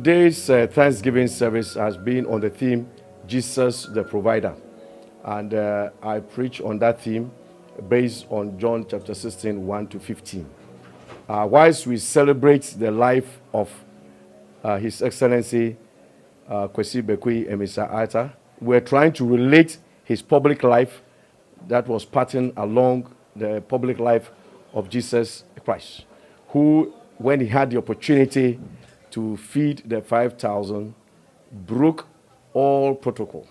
Today's Thanksgiving service has been on the theme, Jesus the Provider. And I preach on that theme based on John chapter 16, 1 to 15. Whilst we celebrate the life of His Excellency Osabutey Amissah-Arthur, we're trying to relate his public life that was patterned along the public life of Jesus Christ, who, when he had the opportunity to feed the 5,000, broke all protocol,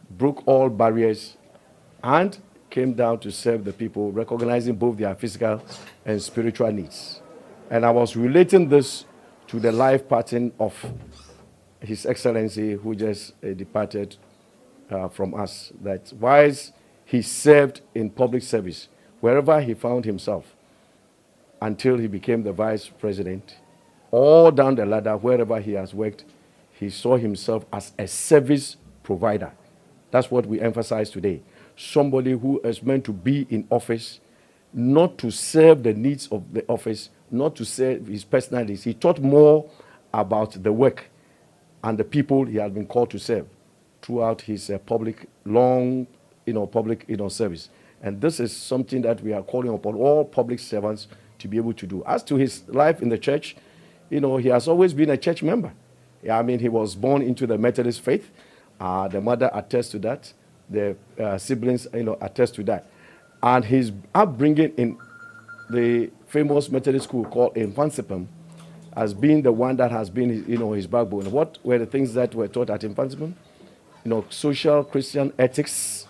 broke all barriers, and came down to serve the people, recognizing both their physical and spiritual needs. And I was relating this to the life pattern of His Excellency, who just departed from us, that whilst he served in public service, wherever he found himself, until he became the vice president, all down the ladder, wherever he has worked, he saw himself as a service provider. That's what we emphasize today. Somebody who is meant to be in office, not to serve the needs of the office, not to serve his personal needs. He thought more about the work and the people he had been called to serve throughout his public, long, public, service. And this is something that we are calling upon all public servants to be able to do. As to his life in the church, he has always been a church member. I mean, he was born into the Methodist faith. The mother attests to that. The siblings, attest to that. And his upbringing in the famous Methodist school called Infantsipum has been the one that has been, his backbone. What were the things that were taught at Infantsipum? Social Christian ethics,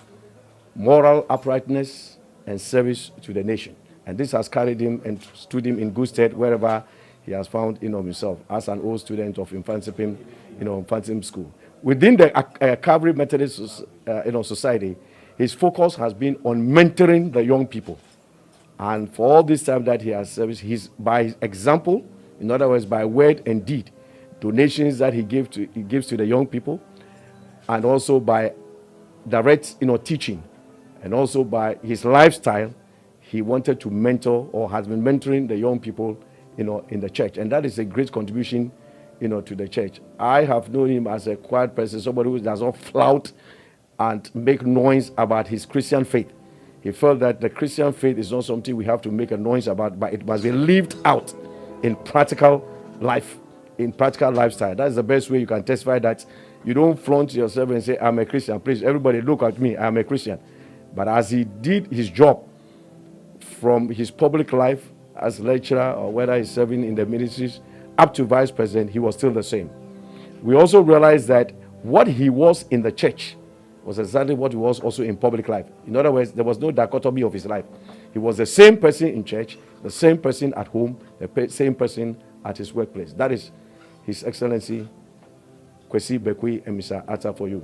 moral uprightness, and service to the nation. And this has carried him and stood him in good stead wherever he has found himself as an old student of Infantsipum, Infantsipum school. Within the Calvary Methodist Society, his focus has been on mentoring the young people. And for all this time that he has served, he's by his example, in other words, by word and deed, donations that he gives to the young people, and also by direct, teaching, and also by his lifestyle, he wanted to mentor or has been mentoring the young people, in the church. And that is a great contribution, to the church. I have known him as a quiet person, somebody who does not flout and make noise about his Christian faith. He felt that the Christian faith is not something we have to make a noise about, but it must be lived out in practical life, in practical lifestyle. That's the best way you can testify that you don't flaunt yourself and say, I'm a Christian. Please, everybody look at me, I'm a Christian. But as he did his job from his public life as lecturer or whether he's serving in the ministries up to vice president, he was still the same. We also realized that what he was in the church was exactly what he was also in public life. In other words, there was no dichotomy of his life. He was the same person in church, the same person at home, the same person at his workplace. That is His Excellency Osabutey Amissah-Arthur for you.